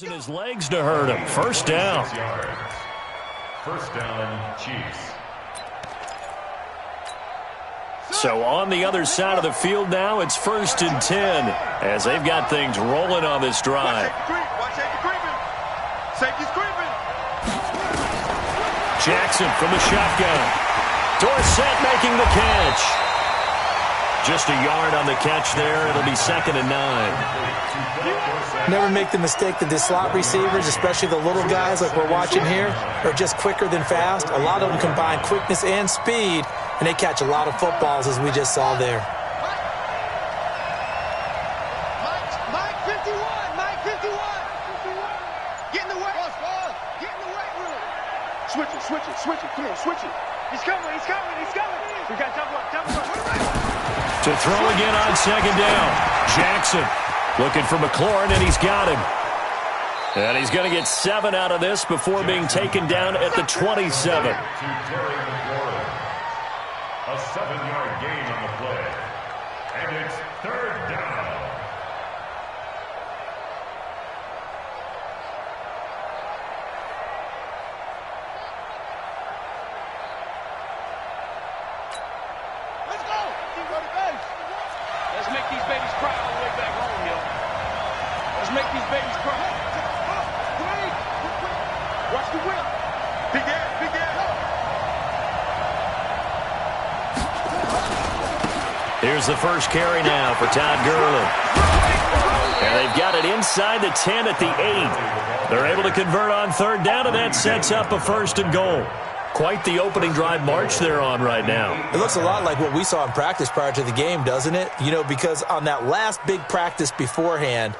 Using his legs to hurt him. First down. First down, Chiefs. So on the other side of the field now, it's 1st and 10 as they've got things rolling on this drive. Jackson from the shotgun. Dorsett making the catch. Just a yard on the catch there. It'll be 2nd and 9. Never make the mistake that the slot receivers, especially the little guys like we're watching here, are just quicker than fast. A lot of them combine quickness and speed, and they catch a lot of footballs, as we just saw there. Mike 51. Get in the way. Get in the weight room. Switch it. Come on, switch it. He's coming. We got double up. To throw again on 2nd down. Jackson looking for McLaurin, and he's got him. And he's going to get 7 out of this before being taken down at the 27. A 7-yard gain on the play. And it's 3rd down. Let's go. Let's make these babies cry all the way back home, yo. Let's make these babies cry. Watch the whip. Big ass. Here's the first carry now for Todd Gurley. And they've got it inside the 10 at the 8. They're able to convert on 3rd down, and that sets up a 1st and goal. Quite the opening drive march they're on right now. It looks a lot like what we saw in practice prior to the game, doesn't it? You know, because on that last big practice beforehand,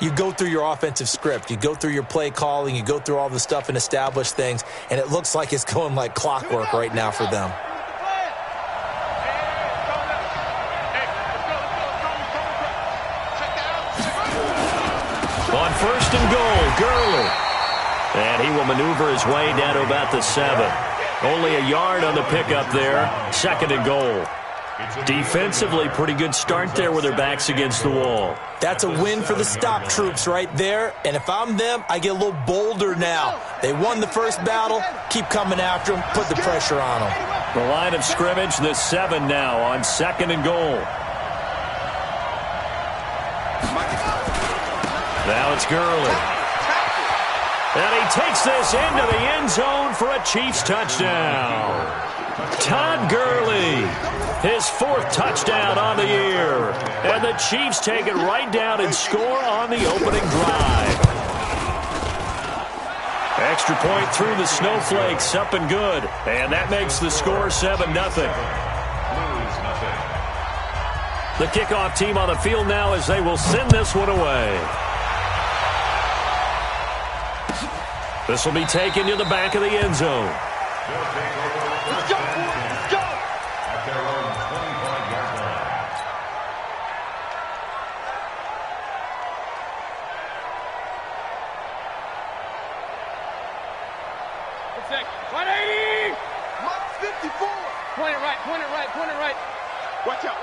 you go through your offensive script. You go through your play calling. You go through all the stuff and establish things, and it looks like it's going like clockwork right now for them. On 1st and goal, Gurley. And he will maneuver his way down to about the 7. Only a yard on the pickup there. 2nd and goal. Defensively, pretty good start there with their backs against the wall. That's a win for the stop troops right there. And if I'm them, I get a little bolder now. They won the first battle. Keep coming after them. Put the pressure on them. The line of scrimmage, the 7 now on 2nd and goal. Now it's Gurley. And he takes this into the end zone for a Chiefs touchdown. Todd Gurley, his 4th touchdown on the year. And the Chiefs take it right down and score on the opening drive. Extra point through the snowflakes, up and good. And that makes the score 7-0. The kickoff team on the field now as they will send this one away. This will be taken to the back of the end zone. Let's go. At their own 25-yard line. Good second. 180. Mark 54. Point it right. Watch out.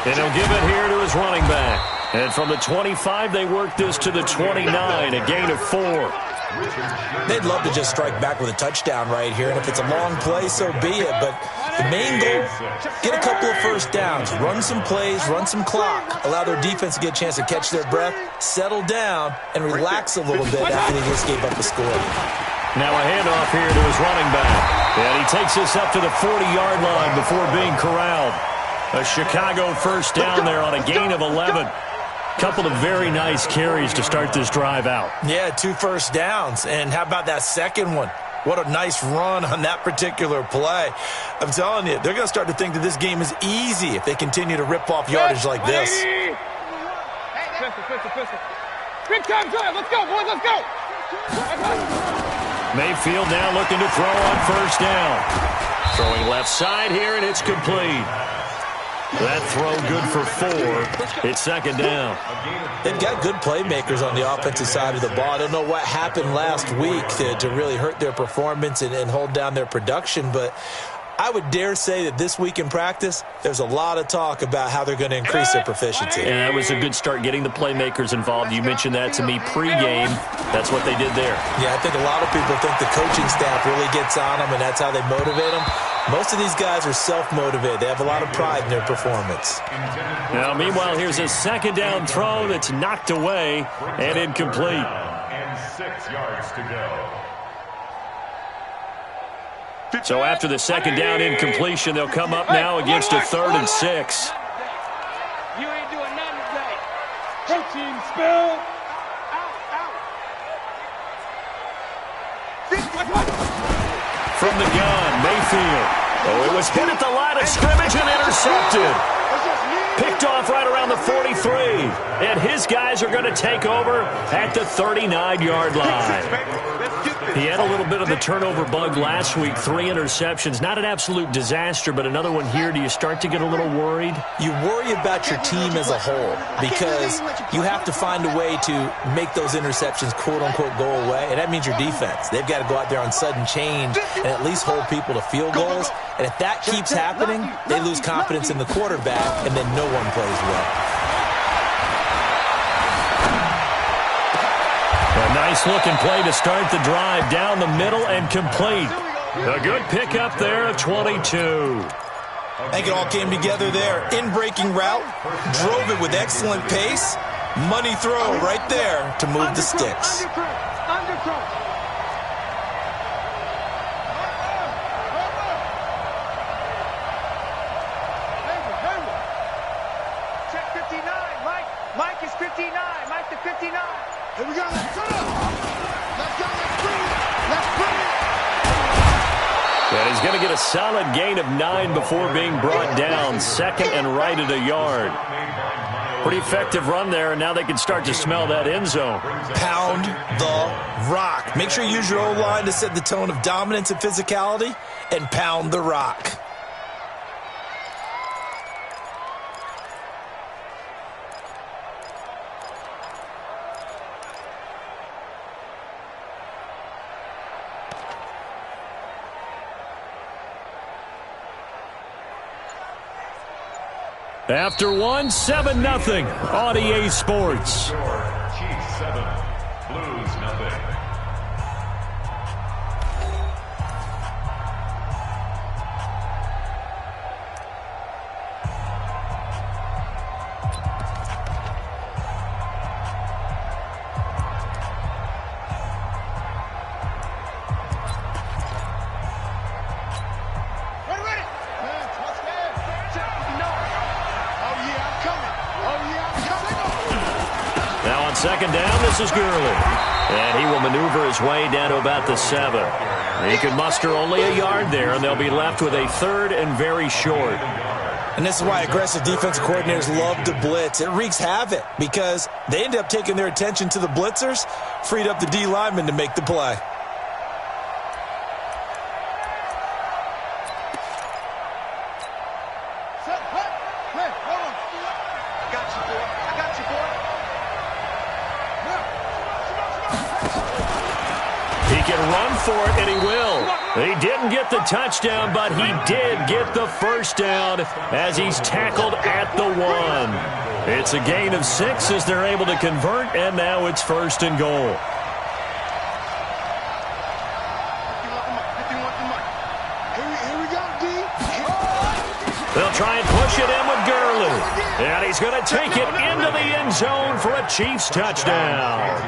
And he'll give it here to his running back. And from the 25, they work this to the 29, a gain of 4. They'd love to just strike back with a touchdown right here, and if it's a long play, so be it. But the main goal, get a couple of first downs, run some plays, run some clock, allow their defense to get a chance to catch their breath, settle down, and relax a little bit after they just gave up the score. Now a handoff here to his running back. And he takes this up to the 40-yard line before being corralled. A Chicago first down there on a gain of 11. Couple of very nice carries to start this drive out. Yeah, 2 first downs. And how about that second one? What a nice run on that particular play. I'm telling you, they're going to start to think that this game is easy if they continue to rip off yardage like this. Pistol. Big time drive. Let's go, boys. Let's go. Mayfield now looking to throw on first down. Throwing left side here, and it's complete. That throw good for 4. It's 2nd down. They've got good playmakers on the offensive side of the ball. I don't know what happened last week to really hurt their performance and hold down their production, but I would dare say that this week in practice, there's a lot of talk about how they're going to increase their proficiency. And that was a good start getting the playmakers involved. You mentioned that to me pregame. That's what they did there. Yeah, I think a lot of people think the coaching staff really gets on them, and that's how they motivate them. Most of these guys are self-motivated. They have a lot of pride in their performance. Now, meanwhile, here's a second down throw that's knocked away and incomplete. And 6 yards to go. So after the second down incompletion, they'll come up now against a 3rd and 6. You ain't doing nothing today. Hey, team, spell. From the gun, Mayfield. Oh, it was hit at the line of scrimmage and intercepted. Picked off right around the 43. And his guys are going to take over at the 39-yard line. He had a little bit of the turnover bug last week, 3 interceptions. Not an absolute disaster, but another one here. Do you start to get a little worried? You worry about your team as a whole because you have to find a way to make those interceptions, quote-unquote, go away, and that means your defense. They've got to go out there on sudden change and at least hold people to field goals, and if that keeps happening, they lose confidence in the quarterback, and then no one plays well. A nice-looking play to start the drive down the middle and complete. A good pickup there of 22. I think it all came together there. In-breaking route, drove it with excellent pace. Money throw right there to move the sticks. Check 59. Mike is 59. Mike to 59. Here we go. Let's go. Let's go. Let's bring it. Let's bring it. And he's going to get a solid gain of 9 before being brought down. 2nd and right at a yard. Pretty effective run there, and now they can start to smell that end zone. Pound the rock. Make sure you use your O-line to set the tone of dominance and physicality, and pound the rock. After 1, 7-0 on EA Sports. Chiefs 7, Blues 0. Second down, this is Gurley. And he will maneuver his way down to about the 7. He can muster only a yard there, and they'll be left with a 3rd and very short. And this is why aggressive defensive coordinators love to blitz. It wreaks havoc because they end up taking their attention to the blitzers, freed up the D lineman to make the play. For it, and he will. He didn't get the touchdown, but he did get the first down as he's tackled at the 1. It's a gain of 6 as they're able to convert, and now it's 1st and goal. They'll try and push it in with Gurley. And he's going to take it into the end zone for a Chiefs touchdown.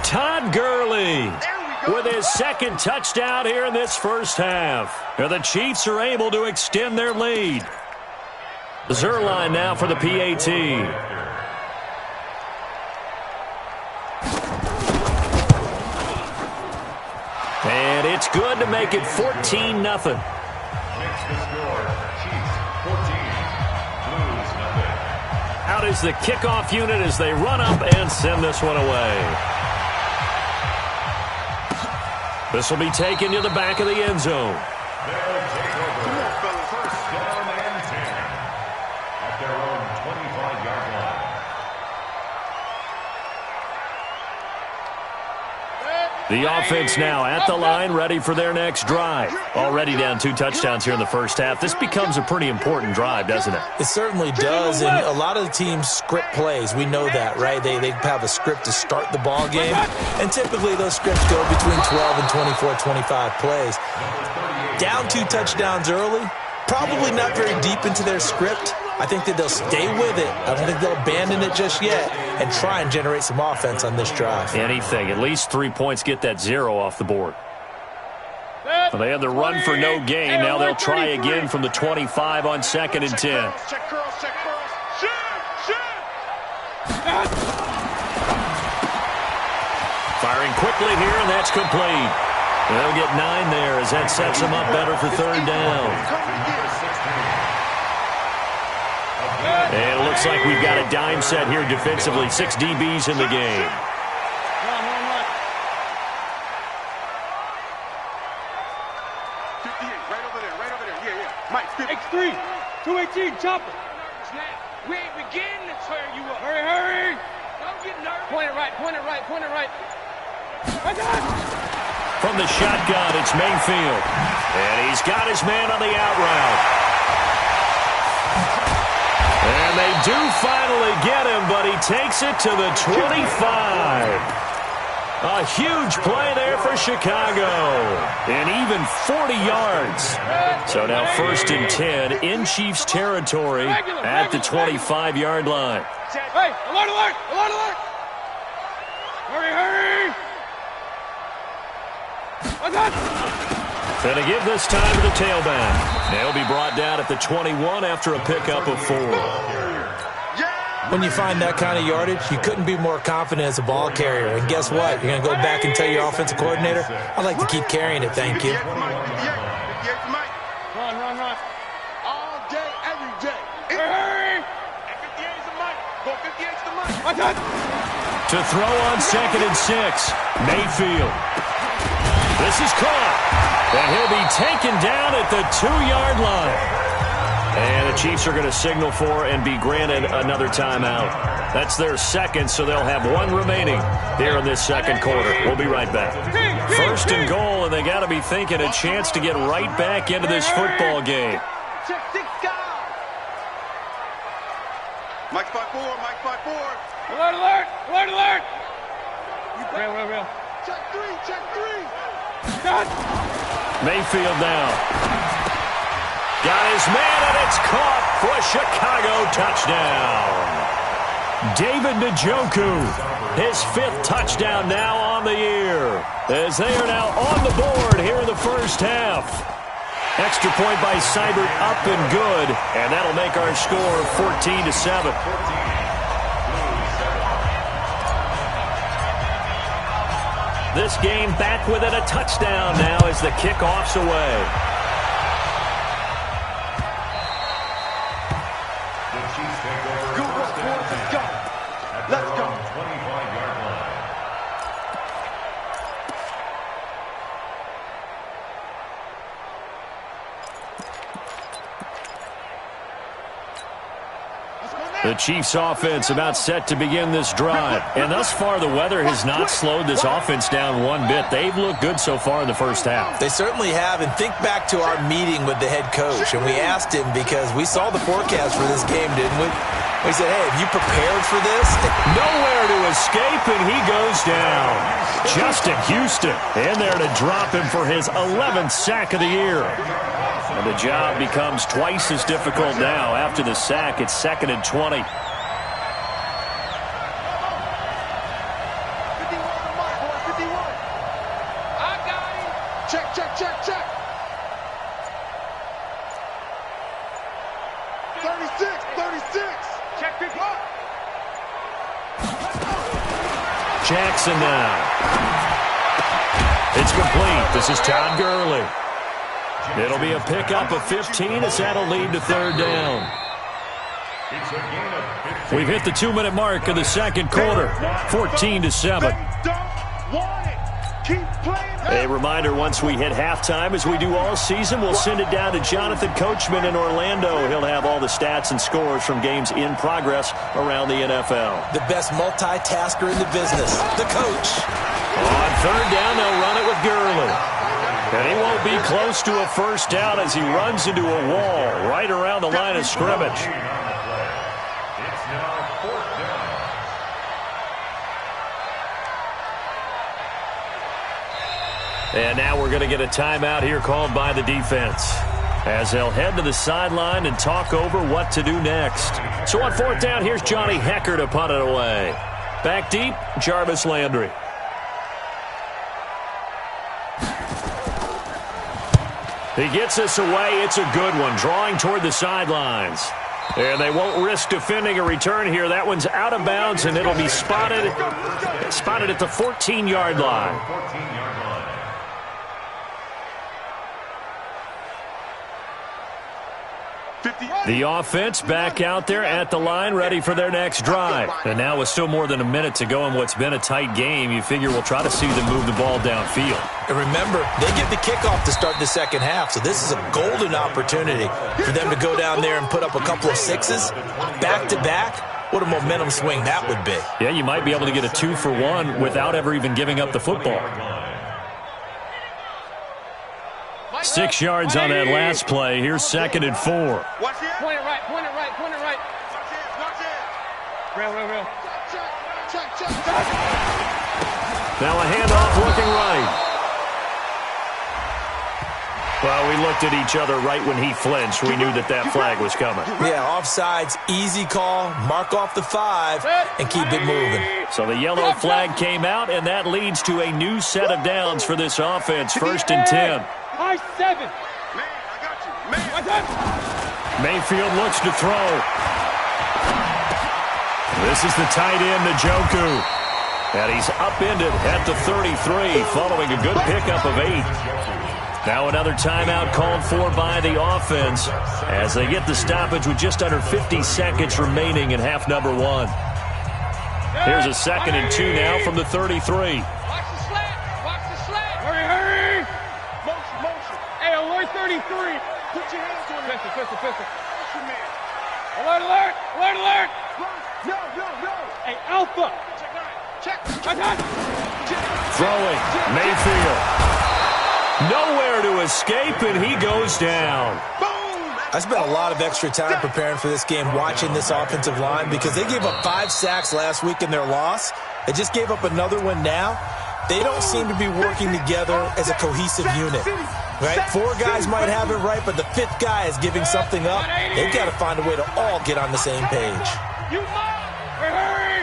Todd Gurley with his 2nd touchdown here in this first half. And the Chiefs are able to extend their lead. Zerline now for the PAT. And it's good to make it 14-0. Makes the score, Chiefs 14, Blues 0. Out is the kickoff unit as they run up and send this one away. This will be taken to the back of the end zone. They'll take over. First down and 10 at their own 25-yard line. The offense now at the line, ready for their next drive. Already down 2 touchdowns here in the first half. This becomes a pretty important drive, doesn't it? It certainly does, and a lot of the teams script plays. We know that, right? They have a script to start the ball game, and typically those scripts go between 12 and 24, 25 plays. Down 2 touchdowns early, probably not very deep into their script. I think that they'll stay with it. I don't think they'll abandon it just yet and try and generate some offense on this drive. Anything. At least 3 points, get that 0 off the board. Well, they had the run for no gain. Now they'll try again from the 25 on 2nd and 10. Check girls, check girls. Shoot! Firing quickly here, and that's complete. They'll get 9 there as that sets them up better for 3rd down. And it looks like we've got a dime set here defensively. 6 DBs in the game. Right over there. Yeah. Mike, X3, 218, chopper. We ain't beginning to tear you up. Hurry. Don't get nervous. Point it right. From the shotgun, it's Mayfield. And he's got his man on the out route. And they do finally get him, but he takes it to the 25. A huge play there for Chicago. And even 40 yards. So now 1st and 10 in Chiefs territory at the 25-yard line. Hey, alert! Hurry! Going to give this time to the tailback. They'll be brought down at the 21 after a pickup of 4. When you find that kind of yardage, you couldn't be more confident as a ball carrier. And guess what? You're going to go back and tell your offensive coordinator, I'd like to keep carrying it, thank you. Run. All day, every day. Hurry! 58's the Mike. Go 58's the Mike. To throw on 2nd and 6. Mayfield. This is caught. And he'll be taken down at the 2-yard line. And the Chiefs are going to signal for and be granted another timeout. That's their 2nd, so they'll have 1 remaining here in this 2nd quarter. We'll be right back. 1st and goal, and they got to be thinking a chance to get right back into this football game. Check 6 guys. Mike 5-4. Alert! Real. Check 3. Mayfield now. Got his man, and it's caught for a Chicago touchdown. David Njoku, his 5th touchdown now on the year, as they are now on the board here in the first half. Extra point by Seibert up and good, and that'll make our score 14-7. This game back within a touchdown now as the kickoff's away. Let's go. 25-yard line. The Chiefs offense about set to begin this drive. And thus far, the weather has not slowed this offense down one bit. They've looked good so far in the first half. They certainly have. And think back to our meeting with the head coach. And we asked him because we saw the forecast for this game, didn't we? We said, hey, have you prepared for this? Nowhere to escape, and he goes down. Justin Houston in there to drop him for his 11th sack of the year. And the job becomes twice as difficult now. After the sack, it's 2nd and 20. 51 the Mike, boy, 51. I got him. Check. 36. Check 51. Jackson now. It's complete. This is Todd Gurley. It'll be a pickup of 15 as that'll lead to 3rd down. We've hit the 2-minute mark of the 2nd quarter. 14-7. They don't want it. A reminder, once we hit halftime, as we do all season, we'll send it down to Jonathan Coachman in Orlando. He'll have all the stats and scores from games in progress around the NFL. The best multitasker in the business, the coach. On third down, they'll run it with Gurley. And he won't be close to a first down as he runs into a wall right around the line of scrimmage. It's now 4th down. And now we're going to get a timeout here called by the defense, as they'll head to the sideline and talk over what to do next. So on 4th down, here's Johnny Hecker to punt it away. Back deep, Jarvis Landry. He gets this away. It's a good one, drawing toward the sidelines. And they won't risk defending a return here. That one's out of bounds, and it'll be spotted at the 14-yard line. 14-yard line. The offense back out there at the line, ready for their next drive. And now with still more than a minute to go in what's been a tight game, you figure we'll try to see them move the ball downfield. And remember, they get the kickoff to start the second half, so this is a golden opportunity for them to go down there and put up a couple of sixes back-to-back. What a momentum swing that would be. Yeah, you might be able to get a 2-for-1 without ever even giving up the football. 6 yards on that last play. Here's 2nd and 4. Point it right, point it right, point it right. Real. Now a handoff looking right. Well, we looked at each other right when he flinched. We knew that flag was coming. Yeah, offsides, easy call, mark off the 5, and keep it moving. So the yellow flag came out, and that leads to a new set of downs for this offense. 1st and 10. High 7. Man, I got you. Man, Mayfield looks to throw. This is the tight end, Njoku. And he's upended at the 33, following a good pickup of 8. Now another timeout called for by the offense as they get the stoppage with just under 50 seconds remaining in half number 1. Here's a 2nd and 2 now from the 33. Watch the slant. Hurry. Motion. Hey, alert 33. Put your hands on it. Pistol. Alert. No. Hey, Alpha. Check. Throwing. Mayfield. Nowhere to escape, and he goes down. I spent a lot of extra time preparing for this game watching this offensive line because they gave up 5 sacks last week in their loss. They just gave up another one now. They don't seem to be working together as a cohesive unit. Right? 4 guys might have it right, but the 5th guy is giving something up. They've got to find a way to all get on the same page. Hurry.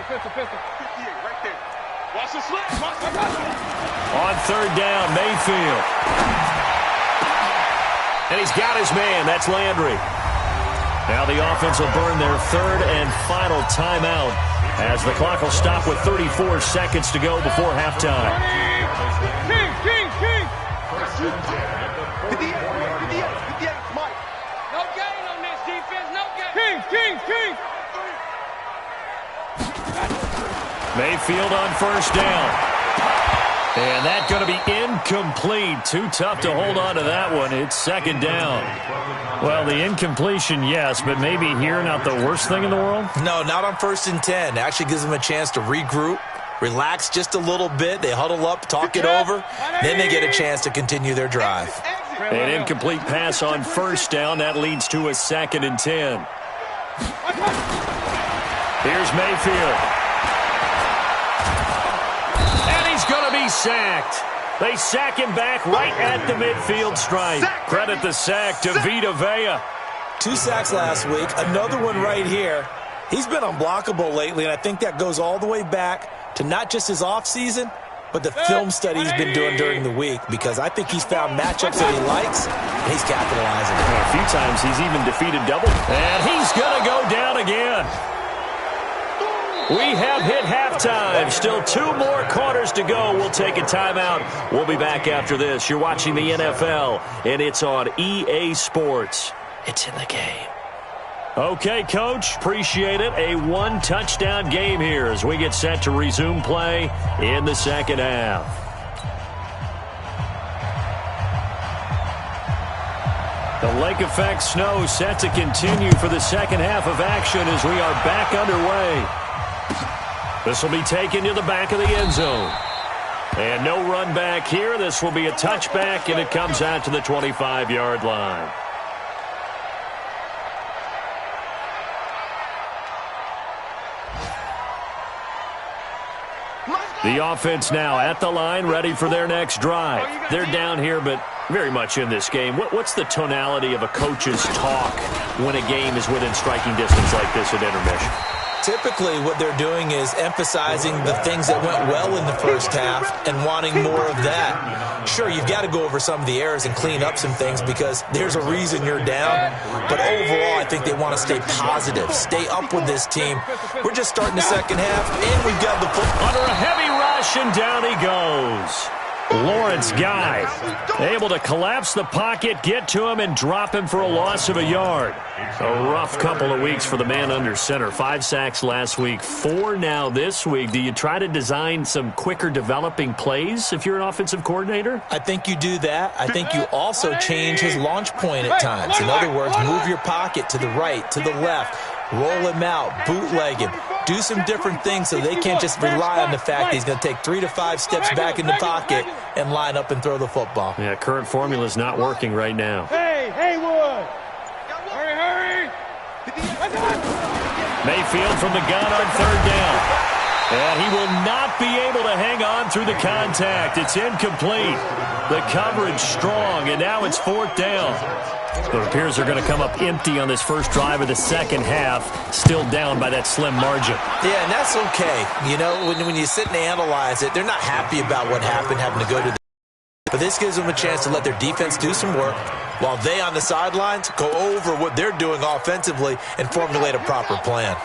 Pistol. 58 right there. Watch the slant. On 3rd down, Mayfield. And he's got his man. That's Landry. Now the offense will burn their 3rd and final timeout as the clock will stop with 34 seconds to go before halftime. King. 1st and 10 at the 44-yard line. Mike. No gain on this defense. No gain. King. Mayfield on 1st down. And that's going to be incomplete. Too tough to hold on to that one. It's 2nd down. Well, the incompletion, yes, but maybe here not the worst thing in the world? No, not on 1st and 10. Actually gives them a chance to regroup, relax just a little bit. They huddle up, talk it over. Then they get a chance to continue their drive. An incomplete pass on 1st down. That leads to a 2nd and 10. Here's Mayfield. Going to be sacked. They sack him back right at the midfield stripe. Credit the sack to Vita Vea. 2 sacks last week, another one right here. He's been unblockable lately, and I think that goes all the way back to not just his offseason, but the film study he's been doing during the week, because I think he's found matchups that he likes, and he's capitalizing. A few times he's even defeated double. And he's going to go down again. We have hit halftime. Still 2 more quarters to go. We'll take a timeout. We'll be back after this. You're watching the NFL, and it's on EA Sports. It's in the game. Okay, Coach, appreciate it. A one-touchdown game here as we get set to resume play in the second half. The lake effect snow set to continue for the second half of action as we are back underway. This will be taken to the back of the end zone. And no run back here. This will be a touchback, and it comes out to the 25-yard line. The offense now at the line, ready for their next drive. They're down here, but very much in this game. What's the tonality of a coach's talk when a game is within striking distance like this at intermission? Typically, what they're doing is emphasizing the things that went well in the first half and wanting more of that. Sure, you've got to go over some of the errors and clean up some things because there's a reason you're down. But overall, I think they want to stay positive, stay up with this team. We're just starting the second half, and we've got the football. Under a heavy rush, and down he goes. Lawrence Guy able to collapse the pocket, get to him, and drop him for a loss of a yard. A rough couple of weeks for the man under center. 5 sacks last week, 4 now this week. Do you try to design some quicker developing plays if you're an offensive coordinator? I think you do that. I think you also change his launch point at times. In other words, move your pocket to the right, to the left, roll him out, bootleg him. Do some different things so they can't just rely on the fact that he's going to take 3 to 5 steps back in the pocket and line up and throw the football. Yeah, current formula is not working right now. Hey, Haywood! Hurry! Mayfield from the gun on third down. And he will not be able to hang on through the contact. It's incomplete. The coverage strong, and now it's fourth down. So it appears they're going to come up empty on this first drive of the second half, still down by that slim margin. Yeah, and that's okay. You know, when you sit and analyze it, they're not happy about what happened, having to go to the... But this gives them a chance to let their defense do some work while they on the sidelines go over what they're doing offensively and formulate a proper plan.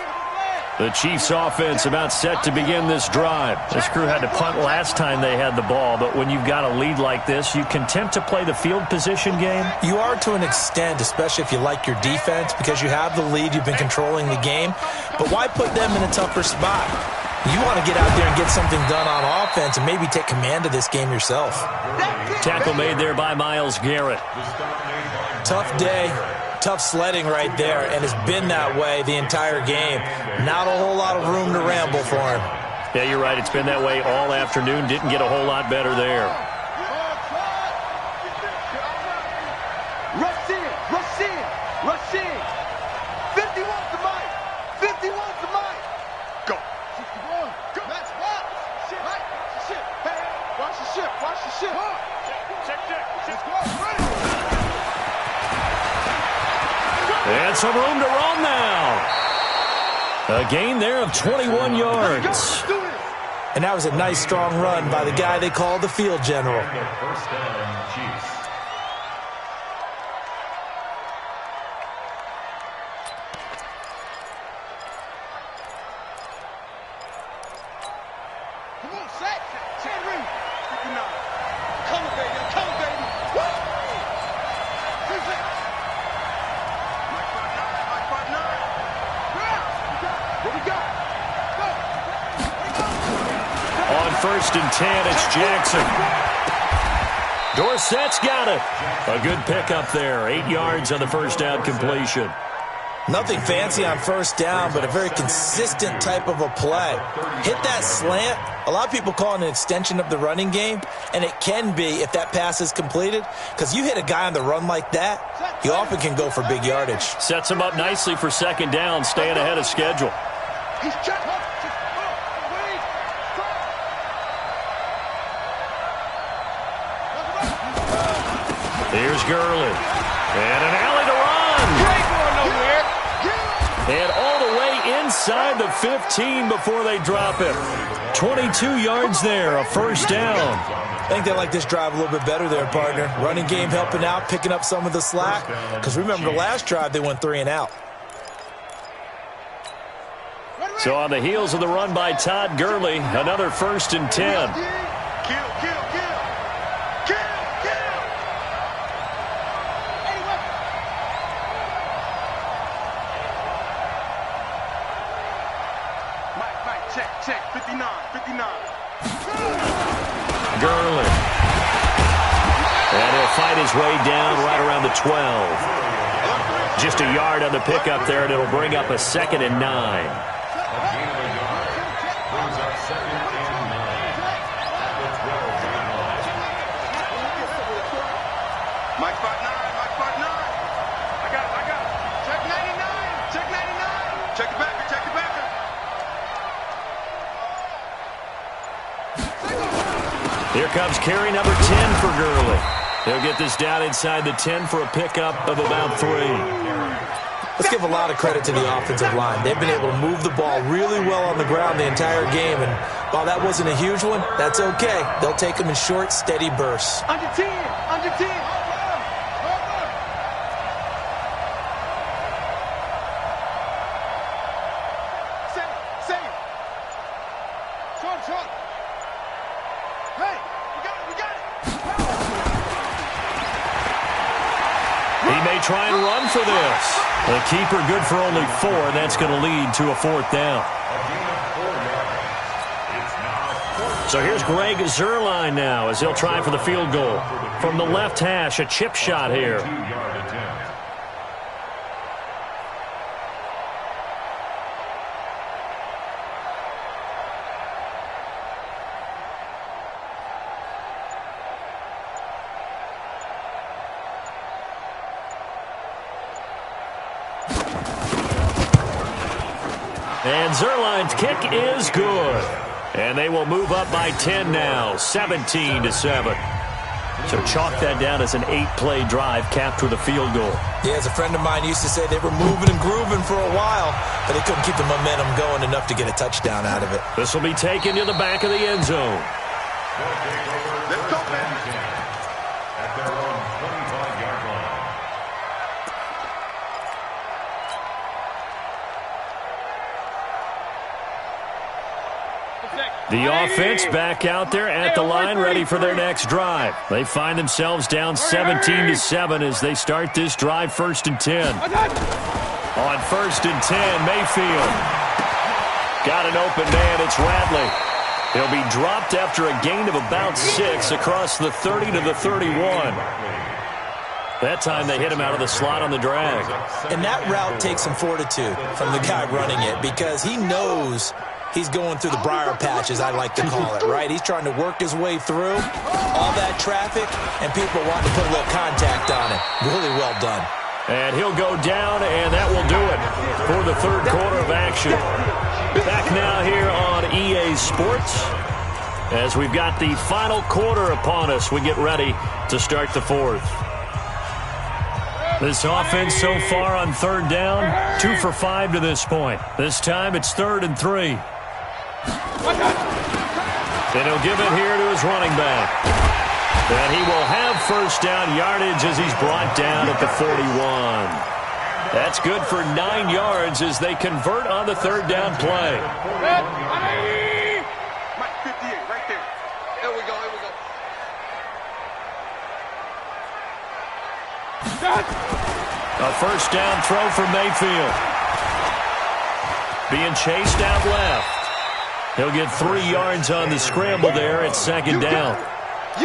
The Chiefs offense about set to begin this drive. This crew had to punt last time they had the ball, but when you've got a lead like this, you can tempt to play the field position game? You are to an extent, especially if you like your defense, because you have the lead, you've been controlling the game. But why put them in a tougher spot? You want to get out there and get something done on offense and maybe take command of this game yourself. Tackle made there by Myles Garrett. Tough day. Tough sledding right there, and it's been that way the entire game. Not a whole lot of room to ramble for him. Yeah, you're right. It's been that way all afternoon. Didn't get a whole lot better there. Rush in! 51's the mic! 51's the mic! Go! 61! Go! That's right! Right! Shit! Hey! Watch the ship! Watch the ship! Check! Let's go! Ready! And some room to run now. A gain there of 21 yards. And that was a nice, strong run by the guy they call the field general. First down, Chiefs. Come on, sack! Henry! 59. Come on, baby! Come on, baby! Woo! What we got? On 1st and 10, it's Jackson. Dorsett's got it. A good pickup there. 8 yards on the first down completion. Nothing fancy on first down, but a very consistent type of a play. Hit that slant. A lot of people call it an extension of the running game, and it can be if that pass is completed, because you hit a guy on the run like that, he often can go for big yardage. Sets him up nicely for second down, staying ahead of schedule. He's checked. Here's Gurley. And an alley to run. Great going nowhere. And all the way inside the 15 before they drop it. 22 yards there, a first down. I think they like this drive a little bit better there, partner. Running game helping out, picking up some of the slack. Because remember, the last drive, they went 3 and out. So on the heels of the run by Todd Gurley, another 1st and 10. Kill. Check. 59. Gurley. And he'll fight his way down right around the 12. Just a yard on the pickup there, and it'll bring up a 2nd and 9. A gain of a yard. Brings up 2nd and 9 at the 12-yard line. Mike 5-9. I got it. Check 99. Check it back. Here comes carry number 10 for Gurley. He'll get this down inside the 10 for a pickup of about 3. Let's give a lot of credit to the offensive line. They've been able to move the ball really well on the ground the entire game, and while that wasn't a huge one, that's okay. They'll take them in short, steady bursts. Under 10. Save. Short. Hey, we got it. He may try and run for this. The keeper good for only 4, and that's going to lead to a 4th down. A gain of 4 yards. It's now 4th. So here's Greg Zuerlein now as he'll try for the field goal. From the left hash, a chip shot here. 2-yard attempt. And Zuerlein's kick is good. And they will move up by 10 now, 17-7. So chalk that down as an 8-play drive capped with a field goal. Yeah, as a friend of mine used to say, they were moving and grooving for a while, but they couldn't keep the momentum going enough to get a touchdown out of it. This will be taken to the back of the end zone. Let's go, man. At their own 25-yard line. The offense back out there at the line, ready for their next drive. They find themselves down 17-7 as they start this drive, 1st and 10. On 1st and 10, Mayfield. Got an open man, it's Radley. He'll be dropped after a gain of about 6 across the 30 to the 31. That time they hit him out of the slot on the drag. And that route takes some fortitude from the guy running it because he knows he's going through the briar patch, as I like to call it, right? He's trying to work his way through all that traffic, and people want to put a little contact on it. Really well done. And he'll go down, and that will do it for the 3rd quarter of action. Back now here on EA Sports as we've got the final quarter upon us. We get ready to start the 4th. This offense so far on 3rd down, 2 for 5 to this point. This time it's 3rd and 3. And he'll give it here to his running back. And he will have 1st down yardage as he's brought down at the 41. That's good for 9 yards as they convert on the 3rd down play. Mike 58, right there. There we go. A 1st down throw for Mayfield. Being chased out left. He'll get 3 yards on the scramble there at 2nd down.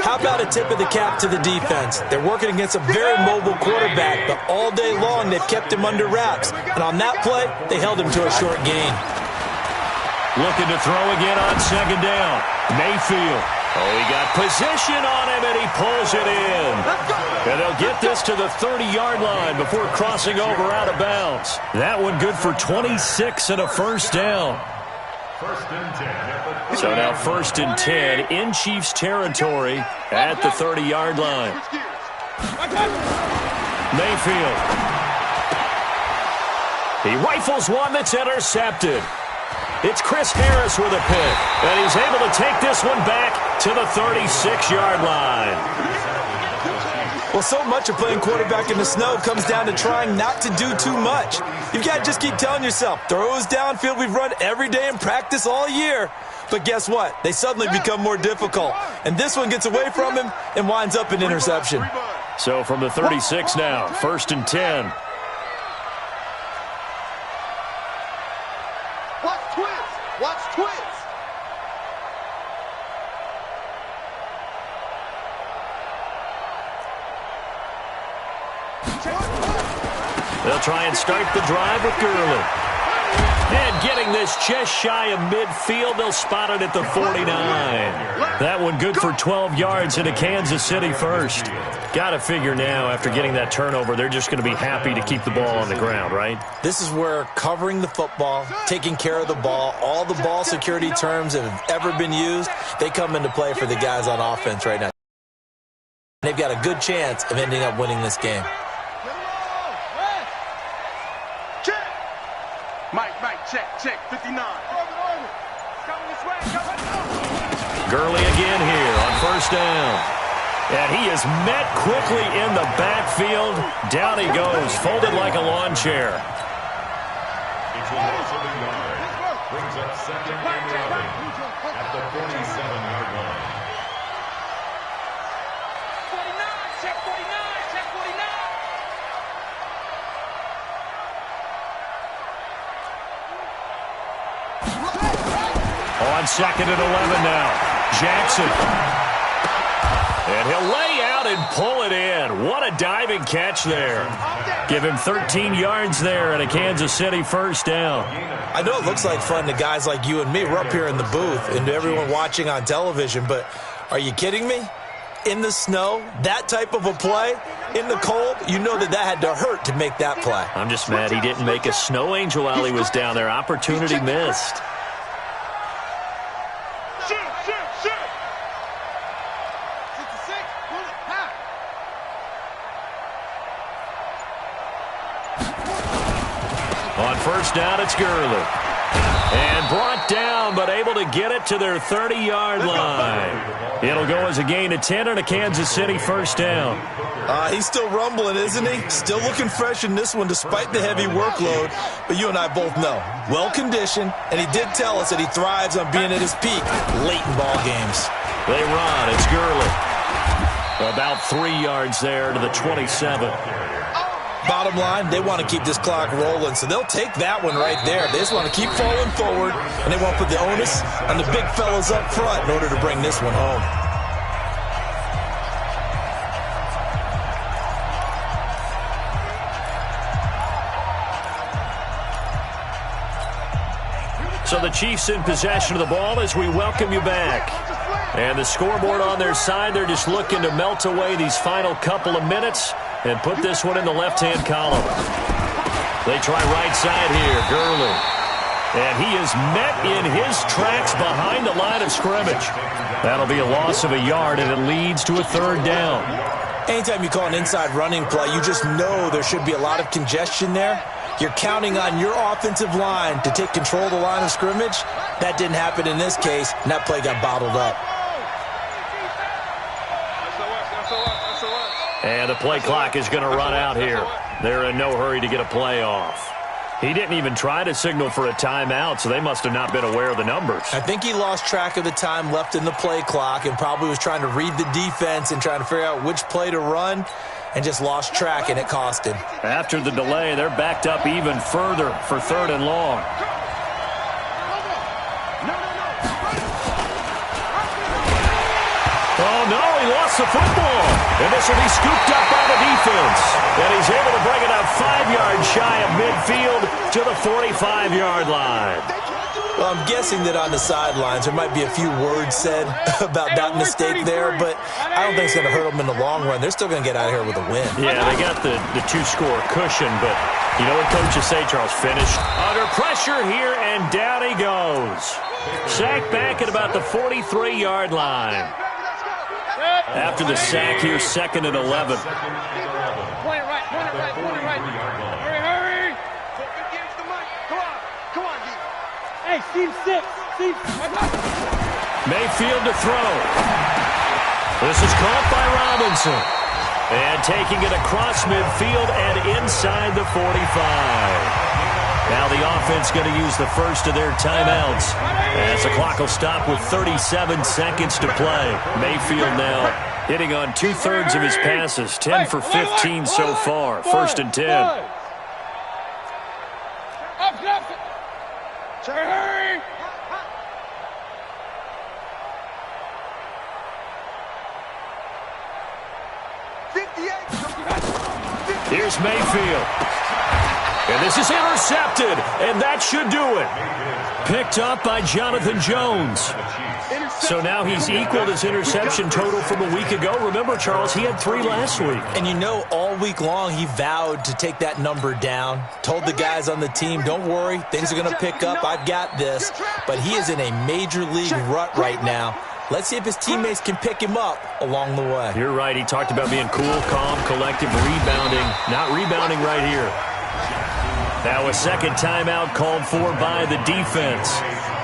How about a tip of the cap to the defense? They're working against a very mobile quarterback, but all day long they've kept him under wraps. And on that play, they held him to a short gain. Looking to throw again on 2nd down. Mayfield. Oh, he got position on him, and he pulls it in. And they'll get this to the 30-yard line before crossing over out of bounds. That one good for 26 and a 1st down. 1st and 10. So now 1st and 10 in Chiefs territory at the 30-yard line. Mayfield. He rifles one that's intercepted. It's Chris Harris with a pick, and he's able to take this one back to the 36-yard line. Well, so much of playing quarterback in the snow comes down to trying not to do too much. You've got to just keep telling yourself, throws downfield we've run every day in practice all year. But guess what? They suddenly become more difficult. And this one gets away from him and winds up an interception. So from the 36 now, 1st and 10. Watch twist. Watch twist. They'll try and start the drive with Gurley. And getting this just shy of midfield, they'll spot it at the 49. That one good for 12 yards into Kansas City first. Got to figure now, after getting that turnover, they're just going to be happy to keep the ball on the ground, right? This is where covering the football, taking care of the ball, all the ball security terms that have ever been used, they come into play for the guys on offense right now. They've got a good chance of ending up winning this game. Check, 59. Gurley again here on first down. And he is met quickly in the backfield. Down he goes, folded like a lawn chair. It's a loss of a yard. Brings up second and 11 at the 47-yard line. 49, check 49, check 49. On second and 11 now. Jackson. And he'll lay out and pull it in. What a diving catch there. Give him 13 yards there and a Kansas City first down. I know it looks like fun to guys like you and me. We're up here in the booth and to everyone watching on television, but are you kidding me? In the snow, that type of a play, in the cold, you know that had to hurt to make that play. I'm just mad he didn't make a snow angel while he was down there. Opportunity missed. On first down, it's Gurley. And brought down, but able to get it to their 30-yard line. It'll go as a gain of 10 and a Kansas City first down. He's still rumbling, isn't he? Still looking fresh in this one despite the heavy workload. But you and I both know, well-conditioned, and he did tell us that he thrives on being at his peak late in ball games. They run. It's Gurley. About 3 yards there to the 27. Bottom line, they want to keep this clock rolling, so they'll take that one right there. They just want to keep falling forward, and they want to put the onus on the big fellas up front in order to bring this one home. So the Chiefs in possession of the ball as we welcome you back. And the scoreboard on their side, they're just looking to melt away these final couple of minutes and put this one in the left-hand column. They try right side here, Gurley. And he is met in his tracks behind the line of scrimmage. That'll be a loss of a yard, and it leads to a third down. Anytime you call an inside running play, you just know there should be a lot of congestion there. You're counting on your offensive line to take control of the line of scrimmage. That didn't happen in this case, and that play got bottled up. And the play clock is going to run out here. They're in no hurry to get a play off. He didn't even try to signal for a timeout, so they must have not been aware of the numbers. I think he lost track of the time left in the play clock and probably was trying to read the defense and trying to figure out which play to run and just lost track, and it cost him. After the delay, they're backed up even further for third and long. Oh, no, he lost the football. And this will be scooped up by the defense. And he's able to bring it up 5 yards shy of midfield to the 45-yard line. Well, I'm guessing that on the sidelines there might be a few words said about that mistake there, but I don't think it's going to hurt them in the long run. They're still going to get out of here with a win. Yeah, they got the two-score cushion, but you know what coaches say, Charles? Finished under pressure here, and down he goes. Sacked back at about the 43-yard line. After the sack here, second and 11. Point it right. Hurry. Come on, D. Hey, Steve 6. Mayfield to throw. This is caught by Robinson. And taking it across midfield and inside the 45. Now the offense going to use the first of their timeouts as the clock will stop with 37 seconds to play. Mayfield now hitting on 2/3 of his passes, 10 for 15 so far. First and 10. Hurry. Here's Mayfield. And this is intercepted, and that should do it. Picked up by Jonathan Jones. So now he's equaled his interception total from a week ago. Remember, Charles, he had 3 last week. And you know, all week long he vowed to take that number down. Told the guys on the team, don't worry, things are going to pick up. I've got this. But he is in a major league rut right now. Let's see if his teammates can pick him up along the way. You're right. He talked about being cool, calm, collective, rebounding. Not rebounding right here. Now a second timeout called for by the defense,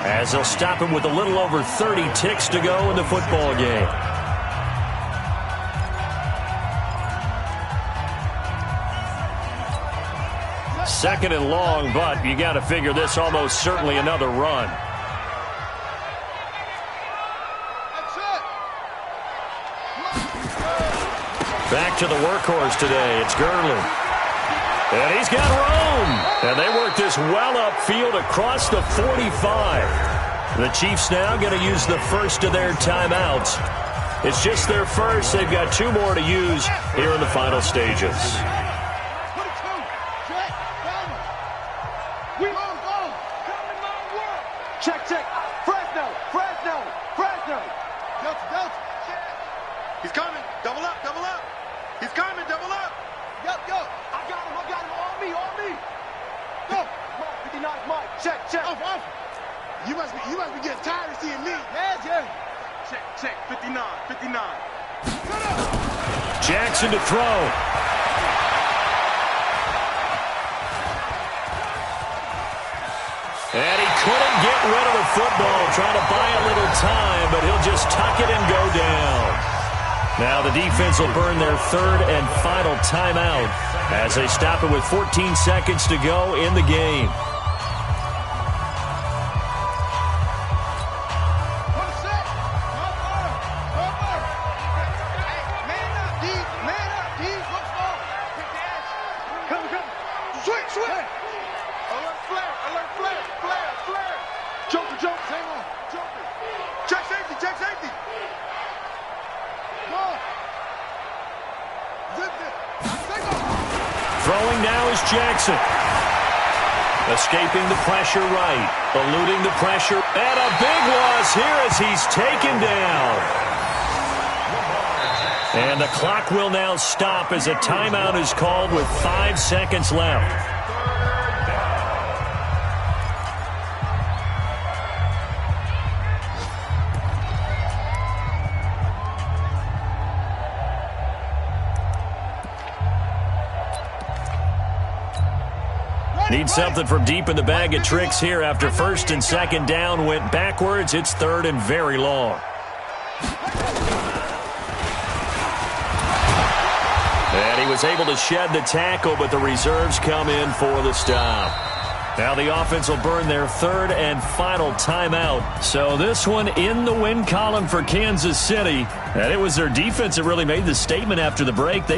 as they'll stop him with a little over 30 ticks to go in the football game. Second and long, but you got to figure this almost certainly another run. Back to the workhorse today. It's Gurley. And he's got room. And they work this well upfield across the 45. The Chiefs now going to use the first of their timeouts. It's just their first. They've got 2 more to use here in the final stages. Check, check. Fresno. Delta. He's coming. Double up. He's coming. Double up. Yo. I got him. On me. Go. Mike, 59, Mike. Check. Off. You must be getting tired of seeing me. Yeah. Check. 59. Jackson to throw. And he couldn't get rid of the football, trying to buy a little time, but he'll just tuck it and go down. Now the defense will burn their 3rd and final timeout as they stop it with 14 seconds to go in the game. Check safety. Throwing now is Jackson. Escaping the pressure right. Eluding the pressure. And a big loss here as he's taken down. And the clock will now stop as a timeout is called with 5 seconds left. Need something from deep in the bag of tricks here after 1st and 2nd down went backwards. It's 3rd and very long. And he was able to shed the tackle, but the reserves come in for the stop. Now the offense will burn their 3rd and final timeout. So this one in the win column for Kansas City. And it was their defense that really made the statement after the break. They